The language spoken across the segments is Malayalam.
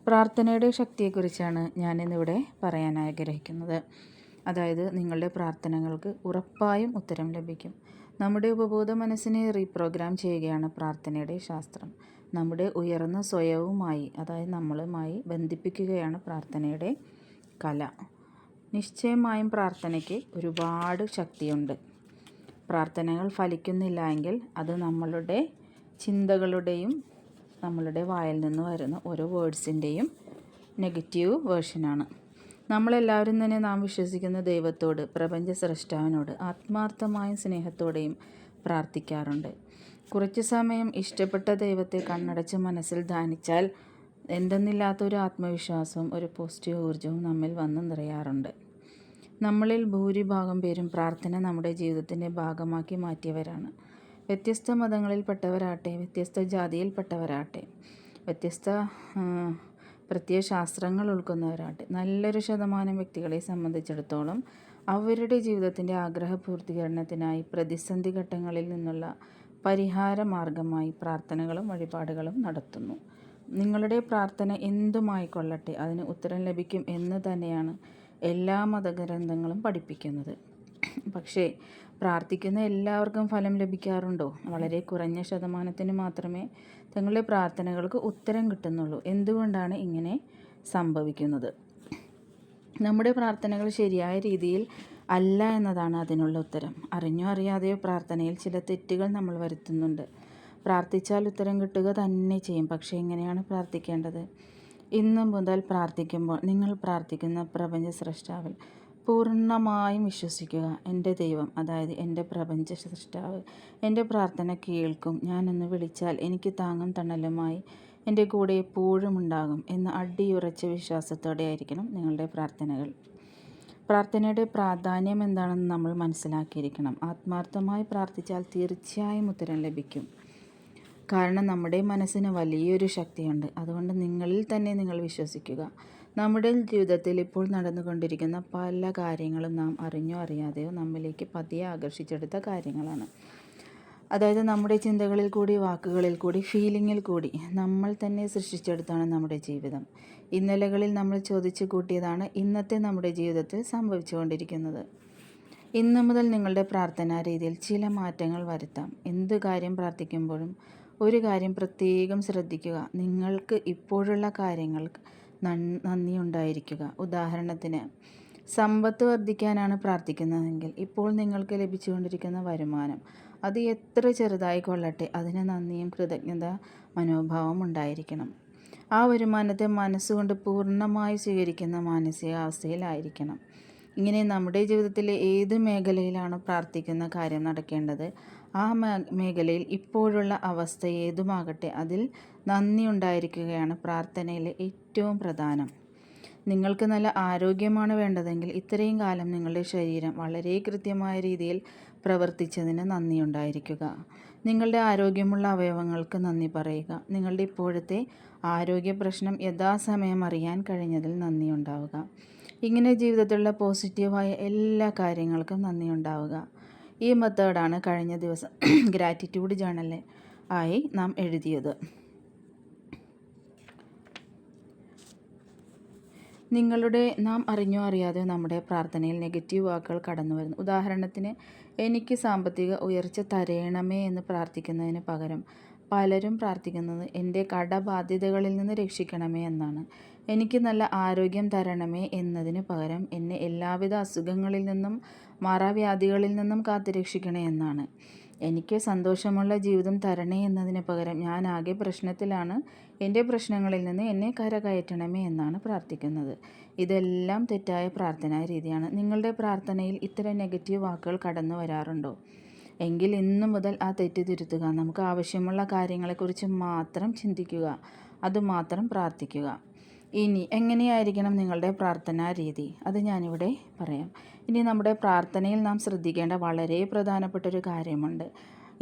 പ്രാർത്ഥനയുടെ ശക്തിയെക്കുറിച്ചാണ് ഞാനിന്നിവിടെ പറയാൻ ആഗ്രഹിക്കുന്നത്. അതായത് നിങ്ങളുടെ പ്രാർത്ഥനകൾക്ക് ഉറപ്പായും ഉത്തരം ലഭിക്കും. നമ്മുടെ ഉപബോധ മനസ്സിനെ റീപ്രോഗ്രാം ചെയ്യുകയാണ് പ്രാർത്ഥനയുടെ ശാസ്ത്രം. നമ്മുടെ ഉയർന്ന സ്വയവുമായി, അതായത് നമ്മളുമായി ബന്ധിപ്പിക്കുകയാണ് പ്രാർത്ഥനയുടെ കല. നിശ്ചയമായും പ്രാർത്ഥനയ്ക്ക് ഒരുപാട് ശക്തിയുണ്ട്. പ്രാർത്ഥനകൾ ഫലിക്കുന്നില്ല എങ്കിൽ അത് നമ്മളുടെ ചിന്തകളുടെയും നമ്മളുടെ വായിൽ നിന്ന് വരുന്ന ഓരോ വേർഡ്സിൻ്റെയും നെഗറ്റീവ് വേർഷനാണ്. നമ്മളെല്ലാവരും തന്നെ നാം വിശ്വസിക്കുന്ന ദൈവത്തോട്, പ്രപഞ്ച സ്രഷ്ടാവിനോട് ആത്മാർത്ഥമായും സ്നേഹത്തോടെയും പ്രാർത്ഥിക്കാറുണ്ട്. കുറച്ചു സമയം ഇഷ്ടപ്പെട്ട ദൈവത്തെ കണ്ണടച്ച് മനസ്സിൽ ധ്യാനിച്ചാൽ എന്തെന്നില്ലാത്തൊരു ആത്മവിശ്വാസവും ഒരു പോസിറ്റീവ് ഊർജ്ജവും നമ്മിൽ വന്ന് നിറയാറുണ്ട്. നമ്മളിൽ ഭൂരിഭാഗം പേരും പ്രാർത്ഥന നമ്മുടെ ജീവിതത്തിൻ്റെ ഭാഗമാക്കി മാറ്റിയവരാണ്. വ്യത്യസ്ത മതങ്ങളിൽപ്പെട്ടവരാകട്ടെ, വ്യത്യസ്ത ജാതിയിൽപ്പെട്ടവരാകട്ടെ, വ്യത്യസ്ത പ്രത്യയശാസ്ത്രങ്ങൾ ഉൾക്കൊണ്ടവരാകട്ടെ, നല്ലൊരു ശതമാനം വ്യക്തികളെ സംബന്ധിച്ചിടത്തോളം അവരുടെ ജീവിതത്തിൻ്റെ ആഗ്രഹ പൂർത്തീകരണത്തിനായി പ്രതിസന്ധി ഘട്ടങ്ങളിൽ നിന്നുള്ള പരിഹാര മാർഗമായി പ്രാർത്ഥനകളും വഴിപാടുകളും നടത്തുന്നു. നിങ്ങളുടെ പ്രാർത്ഥന എന്തുമായിക്കൊള്ളട്ടെ, അതിന് ഉത്തരം ലഭിക്കും എന്ന് തന്നെയാണ് എല്ലാ മതഗ്രന്ഥങ്ങളും പഠിപ്പിക്കുന്നത്. പക്ഷേ പ്രാർത്ഥിക്കുന്ന എല്ലാവർക്കും ഫലം ലഭിക്കാറുണ്ടോ? വളരെ കുറഞ്ഞ ശതമാനത്തിന് മാത്രമേ തങ്ങളുടെ പ്രാർത്ഥനകൾക്ക് ഉത്തരം കിട്ടുന്നുള്ളൂ. എന്തുകൊണ്ടാണ് ഇങ്ങനെ സംഭവിക്കുന്നത്? നമ്മുടെ പ്രാർത്ഥനകൾ ശരിയായ രീതിയിൽ അല്ല എന്നതാണ് അതിനുള്ള ഉത്തരം. അറിഞ്ഞോ അറിയാതെയോ പ്രാർത്ഥനയിൽ ചില തെറ്റുകൾ നമ്മൾ വരുത്തുന്നുണ്ട്. പ്രാർത്ഥിച്ചാൽ ഉത്തരം കിട്ടുക തന്നെ ചെയ്യും. പക്ഷേ എങ്ങനെയാണ് പ്രാർത്ഥിക്കേണ്ടത്? ഇന്നു മുതൽ പ്രാർത്ഥിക്കുമ്പോൾ നിങ്ങൾ പ്രാർത്ഥിക്കുന്ന പ്രപഞ്ച സ്രഷ്ടാവിൽ പൂർണ്ണമായും വിശ്വസിക്കുക. എൻ്റെ ദൈവം, അതായത് എൻ്റെ പ്രപഞ്ച സൃഷ്ടാവ് എൻ്റെ പ്രാർത്ഥന കേൾക്കും. ഞാനൊന്ന് വിളിച്ചാൽ എനിക്ക് താങ്ങും തണലുമായി എൻ്റെ കൂടെ എപ്പോഴും ഉണ്ടാകും എന്ന അടിയുറച്ച വിശ്വാസത്തോടെ ആയിരിക്കണം നിങ്ങളുടെ പ്രാർത്ഥനകൾ. പ്രാർത്ഥനയുടെ പ്രാധാന്യം എന്താണെന്ന് നമ്മൾ മനസ്സിലാക്കിയിരിക്കണം. ആത്മാർത്ഥമായി പ്രാർത്ഥിച്ചാൽ തീർച്ചയായും ഉത്തരം ലഭിക്കും. കാരണം നമ്മുടെ മനസ്സിന് വലിയൊരു ശക്തിയുണ്ട്. അതുകൊണ്ട് നിങ്ങളിൽ തന്നെ നിങ്ങൾ വിശ്വസിക്കുക. നമ്മുടെ ജീവിതത്തിൽ ഇപ്പോൾ നടന്നുകൊണ്ടിരിക്കുന്ന പല കാര്യങ്ങളും നാം അറിഞ്ഞോ അറിയാതെയോ നമ്മിലേക്ക് പതിയെ ആകർഷിച്ചെടുത്ത കാര്യങ്ങളാണ്. അതായത് നമ്മുടെ ചിന്തകളിൽ കൂടി, വാക്കുകളിൽ കൂടി, ഫീലിങ്ങിൽ കൂടി നമ്മൾ തന്നെ സൃഷ്ടിച്ചെടുത്താണ് നമ്മുടെ ജീവിതം. ഇന്നലകളിൽ നമ്മൾ ചോദിച്ചു കൂട്ടിയതാണ് ഇന്നത്തെ നമ്മുടെ ജീവിതത്തിൽ സംഭവിച്ചുകൊണ്ടിരിക്കുന്നത്. ഇന്നു മുതൽ നിങ്ങളുടെ പ്രാർത്ഥനാ രീതിയിൽ ചില മാറ്റങ്ങൾ വരുത്താം. എന്ത് കാര്യം പ്രാർത്ഥിക്കുമ്പോഴും ഒരു കാര്യം പ്രത്യേകം ശ്രദ്ധിക്കുക. നിങ്ങൾക്ക് ഇപ്പോഴുള്ള കാര്യങ്ങൾക്ക് നന്ദി ഉണ്ടായിരിക്കുക. ഉദാഹരണത്തിന്, സമ്പത്ത് വർദ്ധിക്കാനാണ് പ്രാർത്ഥിക്കുന്നതെങ്കിൽ ഇപ്പോൾ നിങ്ങൾക്ക് ലഭിച്ചുകൊണ്ടിരിക്കുന്ന വരുമാനം അത് എത്ര ചെറുതായി കൊള്ളട്ടെ, അതിന് നന്ദിയും കൃതജ്ഞത മനോഭാവം ഉണ്ടായിരിക്കണം. ആ വരുമാനത്തെ മനസ്സുകൊണ്ട് പൂർണ്ണമായി സ്വീകരിക്കുന്ന മാനസികാവസ്ഥയിലായിരിക്കണം. ഇങ്ങനെ നമ്മുടെ ജീവിതത്തിലെ ഏത് മേഖലയിലാണോ പ്രാർത്ഥിക്കുന്ന കാര്യം നടക്കേണ്ടത്, ആ മേഖലയിൽ ഇപ്പോഴുള്ള അവസ്ഥ ഏതുമാകട്ടെ അതിൽ നന്ദി ഉണ്ടായിരിക്കുകയാണ് പ്രാർത്ഥനയിലെ ഏറ്റവും പ്രധാനം. നിങ്ങൾക്ക് നല്ല ആരോഗ്യമാണ് വേണ്ടതെങ്കിൽ ഇത്രയും കാലം നിങ്ങളുടെ ശരീരം വളരെ കൃത്യമായ രീതിയിൽ പ്രവർത്തിച്ചതിന് നന്ദി ഉണ്ടായിരിക്കുക. നിങ്ങളുടെ ആരോഗ്യമുള്ള അവയവങ്ങൾക്ക് നന്ദി പറയുക. നിങ്ങളുടെ ഇപ്പോഴത്തെ ആരോഗ്യ പ്രശ്നം യഥാസമയം അറിയാൻ കഴിഞ്ഞതിൽ നന്ദി ഉണ്ടാവുക. ഇങ്ങനെ ജീവിതത്തിലുള്ള പോസിറ്റീവായ എല്ലാ കാര്യങ്ങൾക്കും നന്ദി ഉണ്ടാവുക. ഈ മെത്തേഡാണ് കഴിഞ്ഞ ദിവസം ഗ്രാറ്റിറ്റ്യൂഡ് ജേണലിൽ ആയി നാം എഴുതിയത്. നാം അറിഞ്ഞോ അറിയാതെയോ നമ്മുടെ പ്രാർത്ഥനയിൽ നെഗറ്റീവ് വാക്കുകൾ കടന്നു വരുന്നു. ഉദാഹരണത്തിന്, എനിക്ക് സാമ്പത്തിക ഉയർച്ച തരയണമേ എന്ന് പ്രാർത്ഥിക്കുന്നതിന് പകരം പലരും പ്രാർത്ഥിക്കുന്നത് എൻ്റെ കടബാധ്യതകളിൽ നിന്ന് രക്ഷിക്കണമേ എന്നാണ്. എനിക്ക് നല്ല ആരോഗ്യം തരണമേ എന്നതിന് പകരം എന്നെ എല്ലാവിധ അസുഖങ്ങളിൽ നിന്നും മാറാവ്യാധികളിൽ നിന്നും കാത്തുരക്ഷിക്കണേ എന്നാണ്. എനിക്ക് സന്തോഷമുള്ള ജീവിതം തരണേ എന്നതിന് പകരം ഞാൻ ആകെ പ്രശ്നത്തിലാണ്, എൻ്റെ പ്രശ്നങ്ങളിൽ നിന്ന് എന്നെ കരകയറ്റണമേ എന്നാണ് പ്രാർത്ഥിക്കുന്നത്. ഇതെല്ലാം തെറ്റായ പ്രാർത്ഥനാ രീതിയാണ്. നിങ്ങളുടെ പ്രാർത്ഥനയിൽ ഇത്തരം നെഗറ്റീവ് വാക്കുകൾ കടന്നു വരാറുണ്ടോ? എങ്കിൽ ഇന്നു മുതൽ ആ തെറ്റ് തിരുത്തുക. നമുക്ക് ആവശ്യമുള്ള കാര്യങ്ങളെക്കുറിച്ച് മാത്രം ചിന്തിക്കുക, അതുമാത്രം പ്രാർത്ഥിക്കുക. ഇനി എങ്ങനെയായിരിക്കണം നിങ്ങളുടെ പ്രാർത്ഥനാ രീതി? അത് ഞാനിവിടെ പറയാം. ഇനി നമ്മുടെ പ്രാർത്ഥനയിൽ നാം ശ്രദ്ധിക്കേണ്ട വളരെ പ്രധാനപ്പെട്ടൊരു കാര്യമുണ്ട്.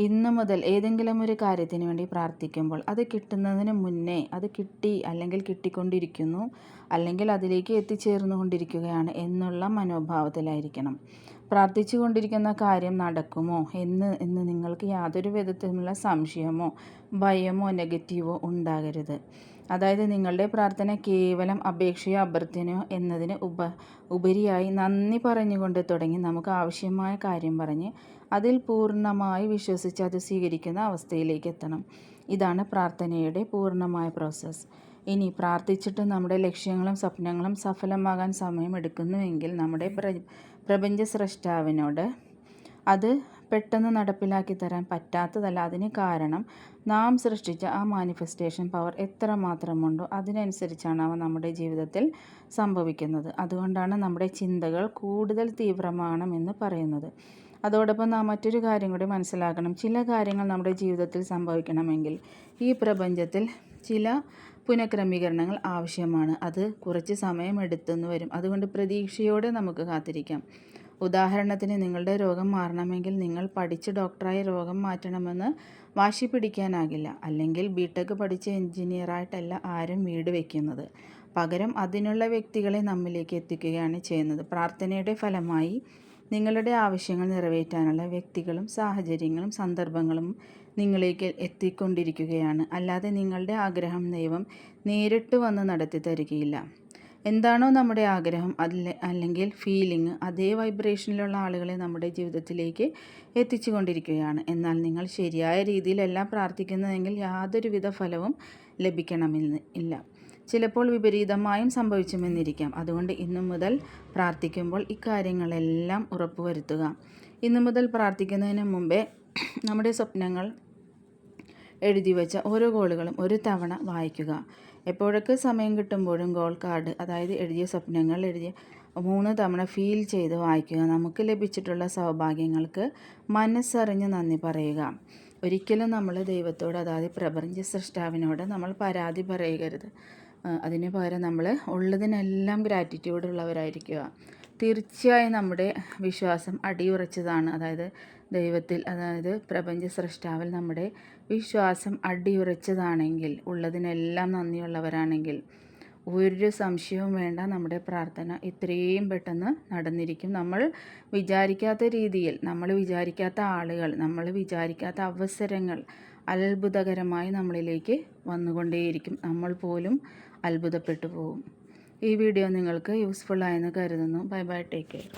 ഇന്നു മുതൽ ഏതെങ്കിലും ഒരു കാര്യത്തിന് വേണ്ടി പ്രാർത്ഥിക്കുമ്പോൾ അത് കിട്ടുന്നതിന് മുന്നേ അത് കിട്ടി, അല്ലെങ്കിൽ കിട്ടിക്കൊണ്ടിരിക്കുന്നു, അല്ലെങ്കിൽ അതിലേക്ക് എത്തിച്ചേർന്നു കൊണ്ടിരിക്കുകയാണ് എന്നുള്ള മനോഭാവത്തിലായിരിക്കണം. പ്രാർത്ഥിച്ചു കൊണ്ടിരിക്കുന്ന കാര്യം നടക്കുമോ എന്ന് നിങ്ങൾക്ക് യാതൊരു വിധത്തിലുള്ള സംശയമോ ഭയമോ നെഗറ്റീവോ ഉണ്ടാകരുത്. അതായത് നിങ്ങളുടെ പ്രാർത്ഥന കേവലം അപേക്ഷയോ അഭ്യർത്ഥനയോ എന്നതിന് ഉപരിയായി നന്ദി പറഞ്ഞുകൊണ്ട് തുടങ്ങി നമുക്ക് ആവശ്യമായ കാര്യം പറഞ്ഞ് അതിൽ പൂർണ്ണമായി വിശ്വസിച്ച് അത് സ്വീകരിക്കുന്ന അവസ്ഥയിലേക്ക് എത്തണം. ഇതാണ് പ്രാർത്ഥനയുടെ പൂർണ്ണമായ പ്രോസസ്സ്. ഇനി പ്രാർത്ഥിച്ചിട്ട് നമ്മുടെ ലക്ഷ്യങ്ങളും സ്വപ്നങ്ങളും സഫലമാകാൻ സമയമെടുക്കുന്നുവെങ്കിൽ നമ്മുടെ പ്രപഞ്ച സ്രഷ്ടാവിനോട് അത് പെട്ടെന്ന് നടപ്പിലാക്കി തരാൻ പറ്റാത്തതല്ല. അതിന് കാരണം നാം സൃഷ്ടിച്ച ആ മാനിഫെസ്റ്റേഷൻ പവർ എത്രമാത്രമുണ്ടോ അതിനനുസരിച്ചാണ് അവ നമ്മുടെ ജീവിതത്തിൽ സംഭവിക്കുന്നത്. അതുകൊണ്ടാണ് നമ്മുടെ ചിന്തകൾ കൂടുതൽ തീവ്രമാകണമെന്ന് പറയുന്നത്. അതോടൊപ്പം നാം മറ്റൊരു കാര്യം കൂടി മനസ്സിലാക്കണം. ചില കാര്യങ്ങൾ നമ്മുടെ ജീവിതത്തിൽ സംഭവിക്കണമെങ്കിൽ ഈ പ്രപഞ്ചത്തിൽ ചില പുനഃക്രമീകരണങ്ങൾ ആവശ്യമാണ്. അത് കുറച്ച് സമയം എടുത്തെന്ന് വരും. അതുകൊണ്ട് പ്രതീക്ഷയോടെ നമുക്ക് കാത്തിരിക്കാം. ഉദാഹരണത്തിന്, നിങ്ങളുടെ രോഗം മാറണമെങ്കിൽ നിങ്ങൾ പഠിച്ച് ഡോക്ടറായി രോഗം മാറ്റണമെന്ന് വാശി പിടിക്കാനാകില്ല. അല്ലെങ്കിൽ ബിടെക് പഠിച്ച് എഞ്ചിനീയറായിട്ടല്ല ആരും വീട് വയ്ക്കുന്നത്. പകരം അതിനുള്ള വ്യക്തികളെ നമ്മിലേക്ക് എത്തിക്കുകയാണ് ചെയ്യുന്നത്. പ്രാർത്ഥനയുടെ ഫലമായി നിങ്ങളുടെ ആവശ്യങ്ങൾ നിറവേറ്റാനുള്ള വ്യക്തികളും സാഹചര്യങ്ങളും സന്ദർഭങ്ങളും നിങ്ങളിലേക്ക് എത്തിക്കൊണ്ടിരിക്കുകയാണ്. അല്ലാതെ നിങ്ങളുടെ ആഗ്രഹം ദൈവം നേരിട്ട് വന്ന് നടത്തി തരികയില്ല. എന്താണോ നമ്മുടെ ആഗ്രഹം അല്ലെങ്കിൽ ഫീലിംഗ്, അതേ വൈബ്രേഷനിലുള്ള ആളുകളെ നമ്മുടെ ജീവിതത്തിലേക്ക് എത്തിച്ചു കൊണ്ടിരിക്കുകയാണ്. എന്നാൽ നിങ്ങൾ ശരിയായ രീതിയിലല്ല പ്രാർത്ഥിക്കുന്നതെങ്കിൽ യാതൊരുവിധ ഫലവും ലഭിക്കണമെന്ന് ഇല്ല. ചിലപ്പോൾ വിപരീതമായും സംഭവിച്ചുമെന്നിരിക്കാം. അതുകൊണ്ട് ഇന്നു മുതൽ പ്രാർത്ഥിക്കുമ്പോൾ ഇക്കാര്യങ്ങളെല്ലാം ഉറപ്പുവരുത്തുക. ഇന്നു മുതൽ പ്രാർത്ഥിക്കുന്നതിന് മുമ്പേ നമ്മുടെ സ്വപ്നങ്ങൾ എഴുതി വെച്ച ഓരോ ഗോളുകളും ഒരു തവണ വായിക്കുക. എപ്പോഴൊക്കെ സമയം കിട്ടുമ്പോഴും ഗോൾ കാർഡ്, അതായത് എഴുതിയ സ്വപ്നങ്ങൾ 3 തവണ ഫീൽ ചെയ്ത് വായിക്കുക. നമുക്ക് ലഭിച്ചിട്ടുള്ള സൗഭാഗ്യങ്ങൾക്ക് മനസ്സറിഞ്ഞ് നന്ദി പറയുക. ഒരിക്കലും നമ്മൾ ദൈവത്തോട്, അതായത് പ്രപഞ്ച സൃഷ്ടാവിനോട് നമ്മൾ പരാതി പറയരുത്. അതിന് പകരം നമ്മൾ ഉള്ളതിനെല്ലാം ഗ്രാറ്റിറ്റ്യൂഡ് ഉള്ളവരായിരിക്കുക. തീർച്ചയായും നമ്മുടെ വിശ്വാസം അടിയുറച്ചതാണ്. അതായത് ദൈവത്തിൽ, അതായത് പ്രപഞ്ച സൃഷ്ടാവിൽ നമ്മുടെ വിശ്വാസം അടിയുറച്ചതാണെങ്കിൽ, ഉള്ളതിനെല്ലാം നന്ദിയുള്ളവരാണെങ്കിൽ ഒരു സംശയവും വേണ്ട, നമ്മുടെ പ്രാർത്ഥന എത്രയും പെട്ടെന്ന് നടന്നിരിക്കും. നമ്മൾ വിചാരിക്കാത്ത രീതിയിൽ, നമ്മൾ വിചാരിക്കാത്ത ആളുകൾ, നമ്മൾ വിചാരിക്കാത്ത അവസരങ്ങൾ അത്ഭുതകരമായി നമ്മളിലേക്ക് വന്നുകൊണ്ടേയിരിക്കും. നമ്മൾ പോലും അത്ഭുതപ്പെട്ടു പോകും. ഈ വീഡിയോ നിങ്ങൾക്ക് യൂസ്ഫുൾ ആയെന്ന് കരുതുന്നു. Bye bye, take care.